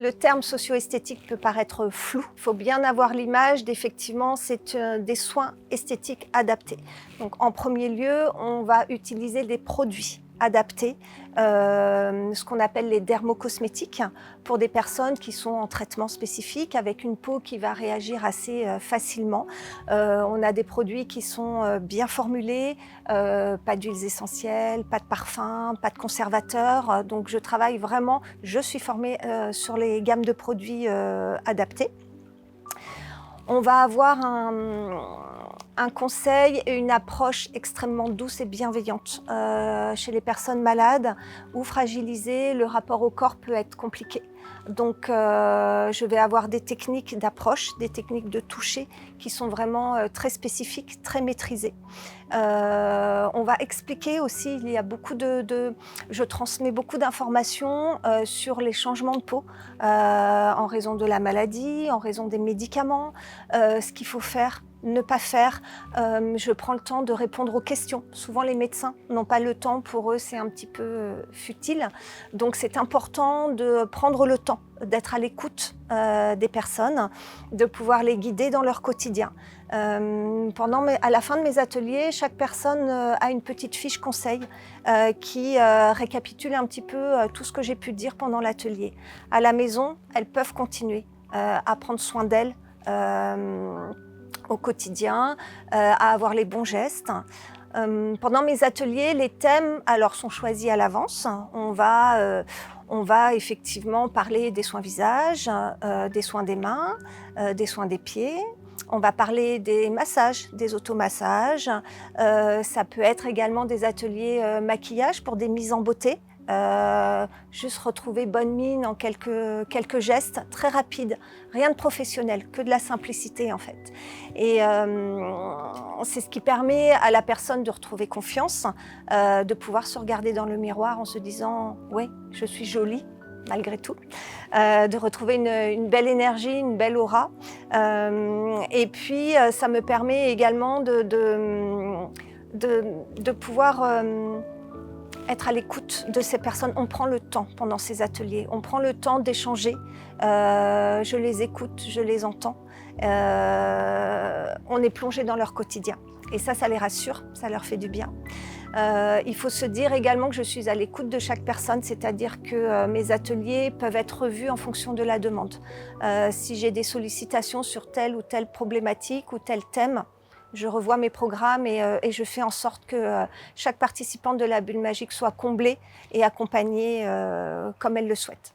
Le terme socio-esthétique peut paraître flou. Il faut bien avoir l'image d'effectivement, c'est des soins esthétiques adaptés. Donc en premier lieu, on va utiliser des produits adaptés, ce qu'on appelle les dermocosmétiques, pour des personnes qui sont en traitement spécifique, avec une peau qui va réagir assez facilement. On a des produits qui sont bien formulés, pas d'huiles essentielles, pas de parfum, pas de conservateurs. Donc je suis formée sur les gammes de produits adaptés. On va avoir un conseil et une approche extrêmement douce et bienveillante. Chez les personnes malades ou fragilisées, le rapport au corps peut être compliqué. Donc, je vais avoir des techniques d'approche, des techniques de toucher qui sont vraiment très spécifiques, très maîtrisées. On va expliquer aussi, je transmets beaucoup d'informations sur les changements de peau en raison de la maladie, en raison des médicaments, ce qu'il faut faire, ne pas faire. Je prends le temps de répondre aux questions. Souvent, les médecins n'ont pas le temps. Pour eux, c'est un petit peu futile. Donc, c'est important de prendre le temps, d'être à l'écoute des personnes, de pouvoir les guider dans leur quotidien. À la fin de mes ateliers, chaque personne a une petite fiche conseil qui récapitule un petit peu tout ce que j'ai pu dire pendant l'atelier. À la maison, elles peuvent continuer à prendre soin d'elles au quotidien, à avoir les bons gestes. Pendant mes ateliers, les thèmes sont choisis à l'avance. On va effectivement parler des soins visage, des soins des mains, des soins des pieds. On va parler des massages, des automassages. Ça peut être également des ateliers maquillage pour des mises en beauté. Juste retrouver bonne mine en quelques gestes très rapides, rien de professionnel, que de la simplicité en fait. Et c'est ce qui permet à la personne de retrouver confiance, de pouvoir se regarder dans le miroir en se disant « ouais, je suis jolie » malgré tout, de retrouver une belle énergie, une belle aura. Et puis ça me permet également de pouvoir être à l'écoute de ces personnes. On prend le temps pendant ces ateliers, on prend le temps d'échanger. Je les écoute, je les entends. On est plongé dans leur quotidien. Et ça les rassure, ça leur fait du bien. Il faut se dire également que je suis à l'écoute de chaque personne, c'est-à-dire que mes ateliers peuvent être revus en fonction de la demande. Si j'ai des sollicitations sur telle ou telle problématique ou tel thème, je revois mes programmes et je fais en sorte que chaque participante de la bulle magique soit comblée et accompagnée comme elle le souhaite.